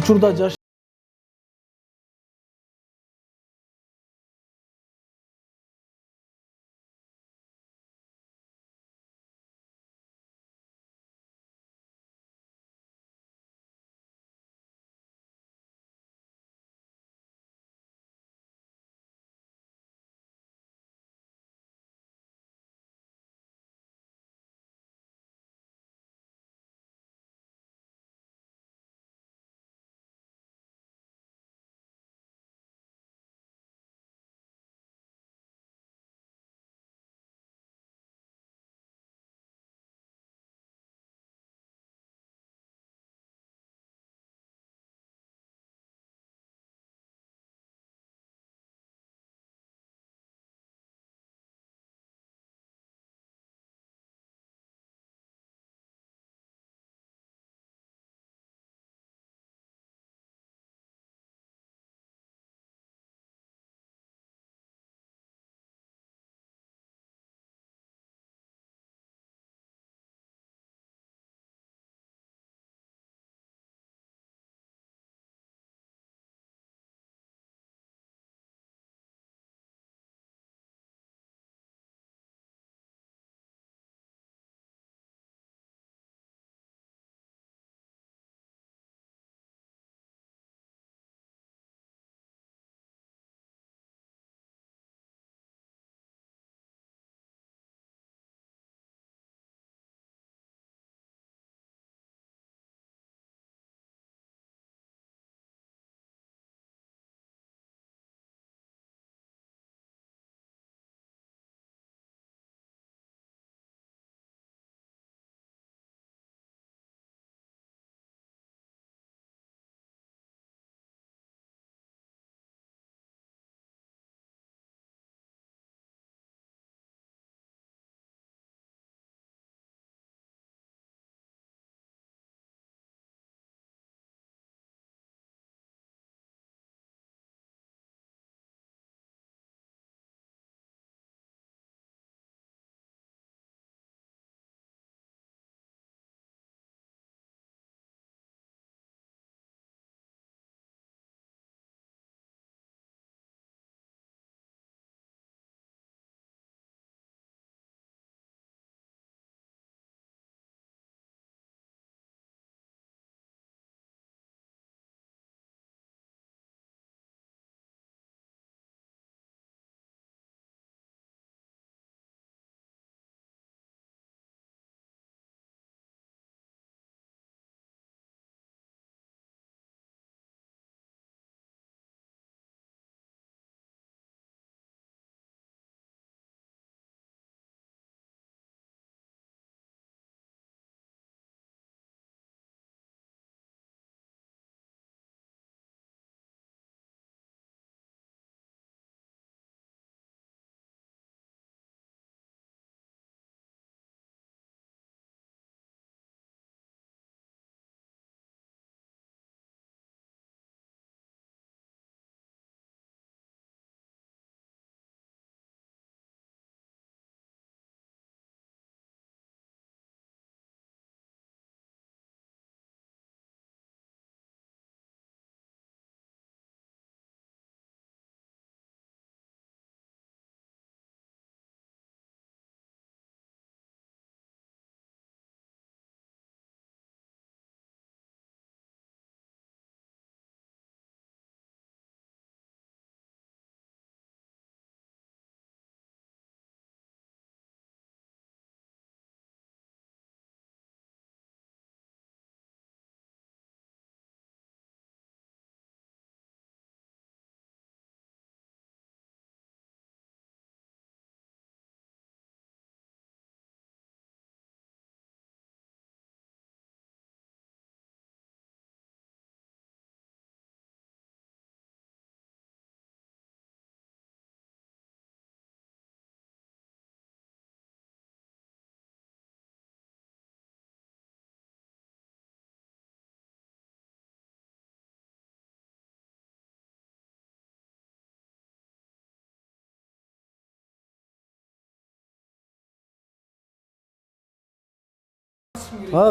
учурда жаш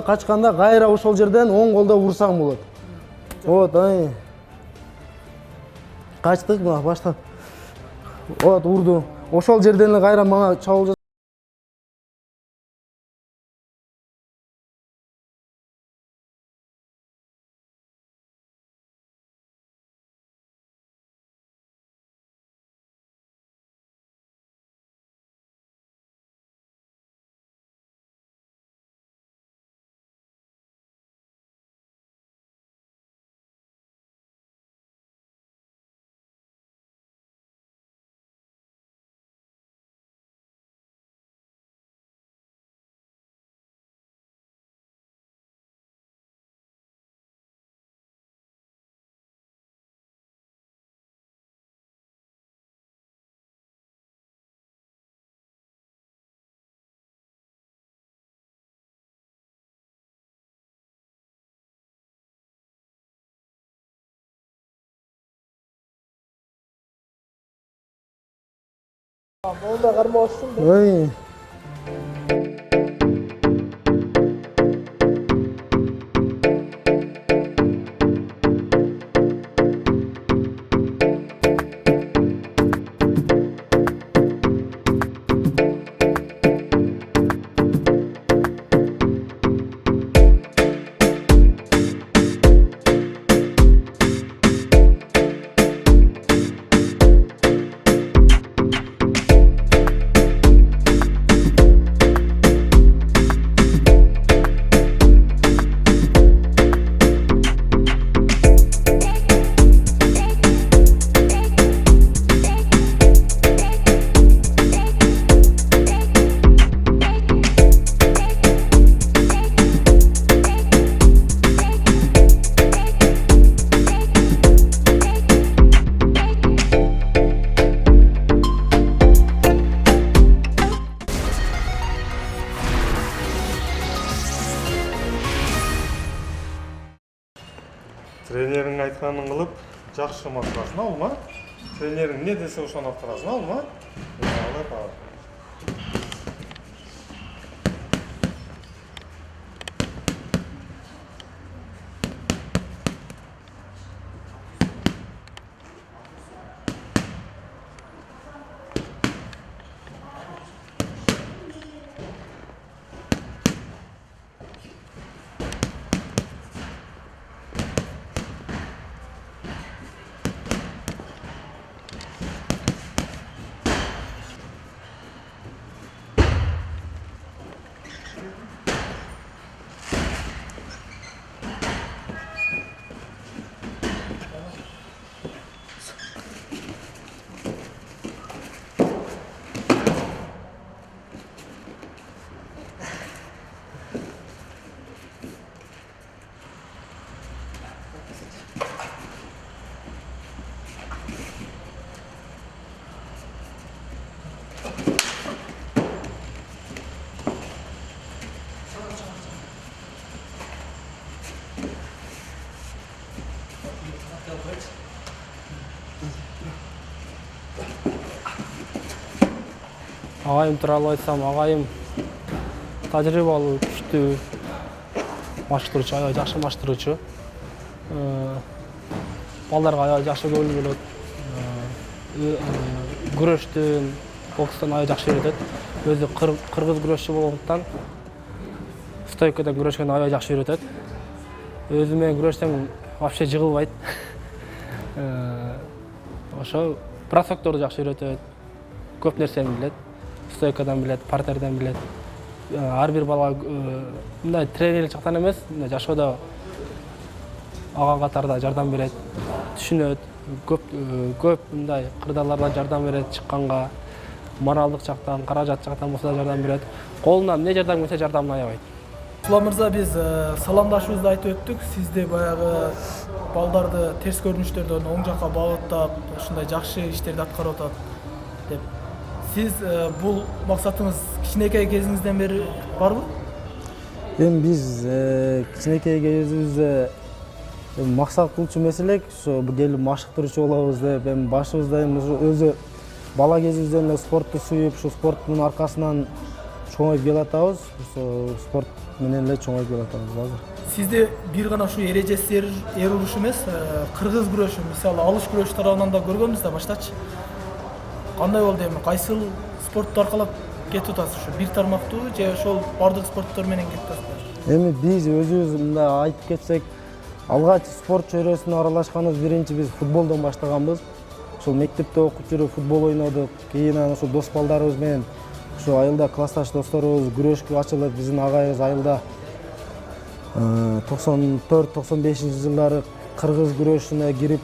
качканда кайра ошол жерден оң колдо урсаң болот. Вот, ай. Качтык мына баштап. Вот, урду. Ошол жерден эле кайра мага чабуул. Болда кармашсың да. Ой. Тренерің айтқанын қылып, жақсы масқасын алма. Тренерің не десе ошоны аптырасын алма. Агайым тууралуу айтсам, агайым тажрыйбалуу, күчтүү машыктыруучу, аябай жакшы машыктыруучу. Балдарга аябай жакшы көңүл бөлөт. Күрөштөн, бокстон аябай жакшы үйрөтөт. Өзү кыргыз күрөшчү болгондуктан стойкадан күрөшкөндү аябай жакшы үйрөтөт. Өзү менен күрөшсөм вообще жыгылбайт. Ошо бросокторду жакшы үйрөтөт. Көп нерсени билет. Стойкадан билет, партерден билет. Ар бир бала мындай тренерлик жактан эмес, жашоодо ага катарда жардам берет, түшүнөт, көп мындай кырдаалардан жардам берет, чыкканга, моралдык жактан, каражат жактан болсо да жардам берет. Колунан эмне жардам келсе жардамын аябайт. Улан мырза, биз саламдашуубузду айтып өттүк. Сизди баягы балдарды терс көрүнүштөрдөн оң жакка багыттап, ушундай жакшы иштерди аткарып атат деп. Сиз бул максатыңыз кичинекей кезиңизден бери барбы? Эми биз кичинекей кезибизде максат кылчу эмес элек, ошо келип машыктыруучу болобуз деп, эми башыбызда эми өзү бала кезибизден эле спортту сүйүп, ушу спорттун аркасынан чоңоюп келатабыз. Ошо спорт менен эле чоңоюп келатабыз азыр. сизде бир гана ушу эрежеси эр уруш эмес, кыргыз күрөшү, мисалы алыш күрөш тарабынан да көргөнбүз да баштачы. Кандай болду эми? Кайсыл спортту аркалап кетип атасыз ушу? Бир тармактуу же ошол бардык спорттор менен кетип атасызбы? Эми биз өзүбүз мындай айтып кетсек, алгач спорт чөйрөсүнө аралашканыбыз биринчи биз футболдон баштаганбыз. Ошол мектепте окуп жүрүп футбол ойнодук. Кийин анан ошол дос балдарыбыз менен ошо айылда классташ досторубуз күрөшкө ачылып, биздин агайыбыз айылда 94-95 жылдары кыргыз күрөшүнө кирип,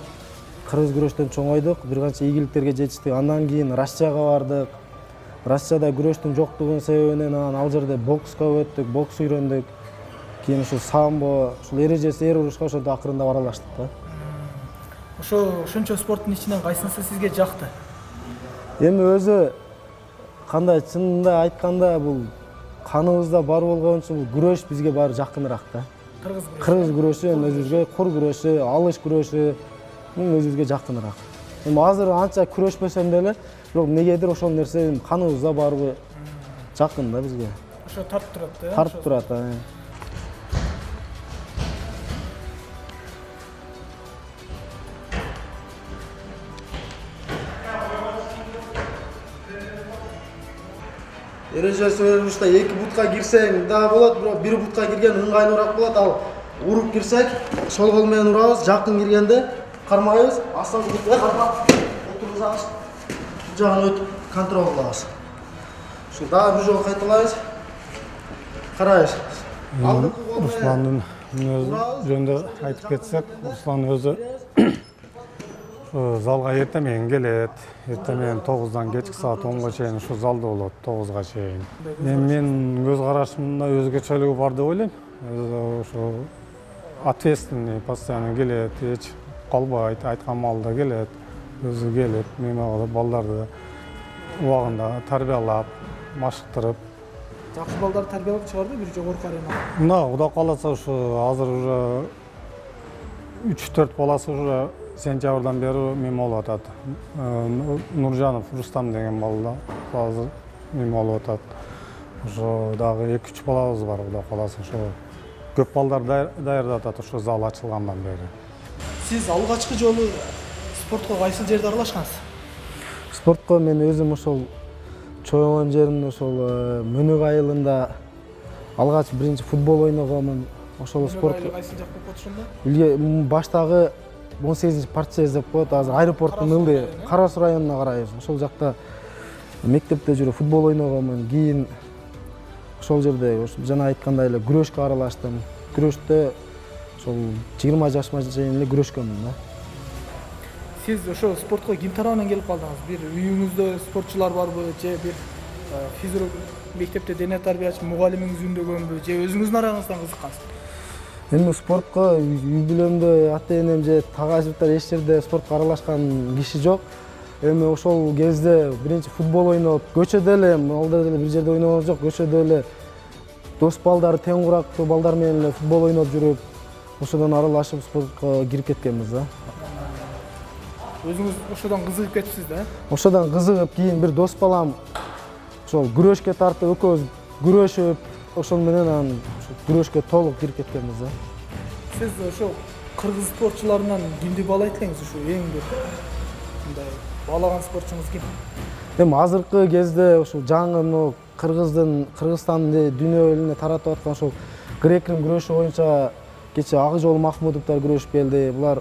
кыргыз күрөштөн чоңойдук, бир канча ийгиликтерге жетиштик. Андан кийин Россияга бардык. Россияда күрөштүн жоктугунун себебинен анан ал жерде бокска өттүк, бокс үйрөндүк. Кийин ушул самбо, ушул эрежеси эр урушка ошентип акырындап аралаштык да. Ошончо спорттун ичинен кайсынысы сизге жакты? Эми өзү кандай чынында айтканда бул каныбызда бар болгон үчүн күрөш бизге баары жакыныраак да. Кыргыз күрөшү өзүбүзгө, кур күрөшү, алыш күрөшү өзүбүзгө жакыныраак. Эми азыр анча күрөшпөсөм деле, бирок эмнегедир ошол нерсе каныбызда барбы жакын да бизге. Ошо тартып турат да. Тартып турат. Эрежеси өрүштө 2 бутка кирсең да болот, бирок 1 бутка кирген ыңгайлуураак болот. Ал уруп кирсек, сол кол менен урабыз, жакын киргенде кармайбыз, астан бутка кармап отургузабыз. Бул жагын өтүп контроль кылабыз. Ушул дагы бир жолу кайталайбыз. Карайбыз. Русландын жөнүндө айтып кетсек, Руслан өзү залга эртең менен келет. Эртең менен 9-дан кечки саат 10га чейин ушу залда болот, 9га чейин. Мен көз карашымда өзгөчөлүгү бар деп ойлойм. Ошо ответственный, постоянно келет, эч калбайт, айткан маалда келет, өзү келет, неме балдарды убагында тарбиялап, машыктырып. Жакшы балдар тарбиялап чыгарды бир жогорку аренага. Мына Кудай кааласа ушу азыр уже 3-4 баласы уже сентябрдан бери мем болуп атат. Нуржанов Рустам деген бала азыр мем болуп атат. Ошо дагы 2-3 балабыз бар, Кудай кааласа ошо көп балдар даярдап атат ошо зал ачылгандан бери. Сиз алгачкы жолу спортко кайсыл жерде аралашкансыз? Спортко мен өзүм ошол чоңойгон жеримде ошол Мөнөк айылында алгач биринчи футбол ойногонмун. Ошол спорт кайсы жак болуп ошондо? Илге баштагы 18 партияз деп коет, азыр аэропорттун ылдый Кара Суу районуна карайбыз. Ошол жакта мектепте жүрүп футбол ойногонмун. Кийин ошол жерде жана айткандай эле күрөшкө аралаштым. Күрөштө ошол 20 жашыма чейин эле күрөшкөнмүн да. Сиз ошо спортко ким тарабынан келип калдыңыз? Бир үйүңүздө спортчулар барбы же бир физрук мектепте дене тарбиячы мугалимиңиз үндөгөнбү же өзүңүздүн араңыздан кызыккансызбы? Эми спортко үй бүлөмдө ата-энем же тагажыбыттар эч жерде спортко аралашкан киши жок. Эми ошол кезде биринчи футбол ойноп, көчөдө эле, алда деле бир жерде ойногон жок, көчөдө эле дос балдар, тең курактуу балдар менен эле футбол ойноп жүрүп, ошодон аралашып спортко кирип кеткенбиз да. Өзүңүз ошодон кызыгып кетипсиз да? Ошодон кызыгып, кийин бир дос балам ошол күрөшкө тартып, экөөбүз күрөшүп, ошол менен анан күрөшкө толук кирип кеткенбиз да. Сиз ошо кыргыз спортчуларынан кимди баалайт элеңиз ушу эң көп? Мындай баалаган спортчуңуз ким? Эми азыркы кезде ушул жаңы Кыргызстандын дүйнө элине таратып аткан ошол грек-рим күрөшү боюнча кечээ Акжол Махмудовдор күрөшүп келди. Булар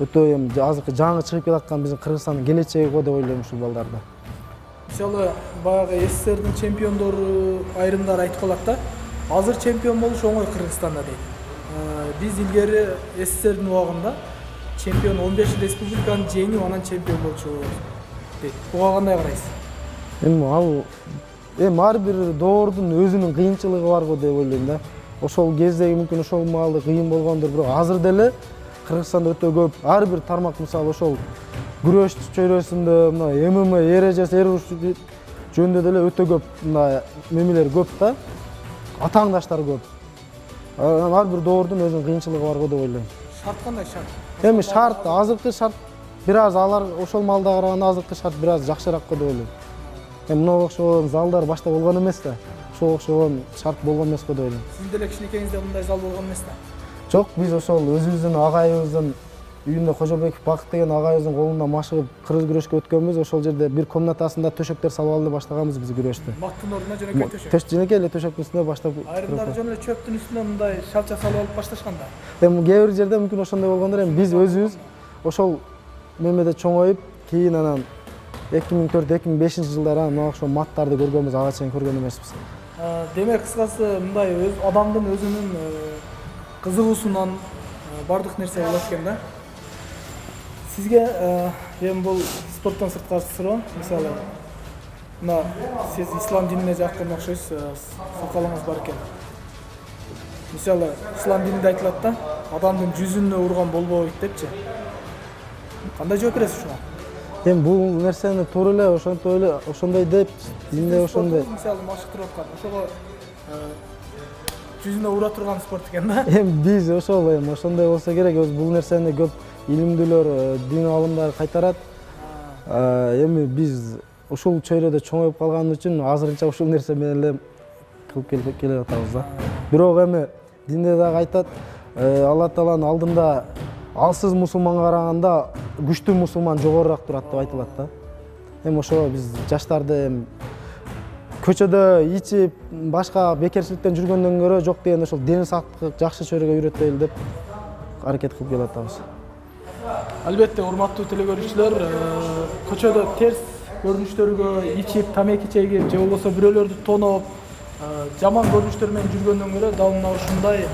өтө эми азыркы жаңы чыгып келаткан биздин Кыргызстандын келечеги го деп ойлойм ушул балдарда. Мисалы баягы СССРдин чемпиондору айрымдары айтып калат да, азыр чемпион болуш оңой Кыргызстанда дейт. Биз илгери СССРдин убагында чемпион 15 республиканы жеңип, анан чемпион болчубуз дейт. Буга кандай карайсыз? Эми ар бир доордун өзүнүн кыйынчылыгы бар го деп ойлойм да. Ошол кездеги мүмкүн ошол маалда кыйын болгондур, бирок азыр деле Кыргызстанда өтө көп ар бир тармак, мисалы ошол күрөш чөйрөсүндө, мына ММА, эрежеси, эр уруш жөнүндө деле өтө көп мына мемелер көп да. Атааңдаштар көп. Ар бир доордун өзүнүн кыйынчылыгы бар го деп ойлойм. Шарт кандай шарт? Эми шарт, азыркы шарт бир аз алар ошол маалда караганда азыркы шарт бир аз жакшыраак го деп ойлойм. Эми мына окшогон залдар башта болгон эмес да. окшогон шарт болгон эмес го деп ойлойм. Сиздин деле кичинекейиңизде мындай зал болгон эмес да? Жок, биз ошол өзүбүздүн агайыбыздын үйүндө Кожобеков Бакыт деген агайыбыздын колунда машыгып кыргыз күрөшкө өткөнбүз. Ошол жерде бир комнатасында төшөктөр салып алып баштаганбыз биз күрөштү. Мактын ордуна жөнөкөй төшөк. Жөнөкөй эле төшөктүн үстүнө баштап. Айрымдары жөн эле чөптүн үстүнө мындай шалча салып алып башташкан да. Эми кээ бир жерде мүмкүн ошондой болгондор, эми биз өзүбүз ошол мемеде чоңоюп, кийин анан 2004-2005 жылдары мына ошол маттарды көргөнбүз, ага чейин көргөн эмеспиз. Демек кыскасы мындай адамдын өзүнүн кызыгуусунан бардык нерсе болот экен да. Сизге эми бул спорттон сырткары суроо, мисалы мына сиз ислам динине жакын окшойсуз, сакалыңыз бар экен. Мисалы ислам дининде айтылат да, адамдын жүзүнө урган болбойт депчи. Кандай жооп бересиз ушуга? Эми бул нерсени туура эле ошондой деп, динде ошондой. Мисалы машыктырып аткан, ошого жүзүнө ура турган спорт экен да. Эми биз ошондой болсо керек, бул нерсени көп илимдүүлөр, дин алымдары кайтарат. Эми биз ушул чөйрөдө чоңоюп калган үчүн азырынча ушул нерсе менен эле кылып келе атабыз да. Бирок эми динде дагы айтат, Алла Тааланын алдында алсыз мусулманга караганда күчтүү мусулман жогорураак турат деп айтылат да. Эми ошого биз жаштарды эми көчөдө ичип, башка бекерчиликтен жүргөндөн көрө жок деген ошол дени сактыкка жакшы чөйрөгө үйрөтөлү деп аракет кылып келе атабыз. Албетте, урматтуу телекөрүүчүлөр, көчөдө терс көрүнүштөргө ичип, тамеки чегип, же болбосо бирөөлөрдү тоноп, жаман көрүнүштөр менен жүргөндөн көрө дал мына ушундай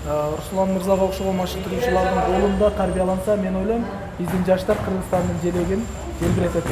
Руслан мырзага окшогон машыктыруучулардын колунда тарбияланса, мен ойлойм, биздин жаштар Кыргызстандын желегин желбиретет.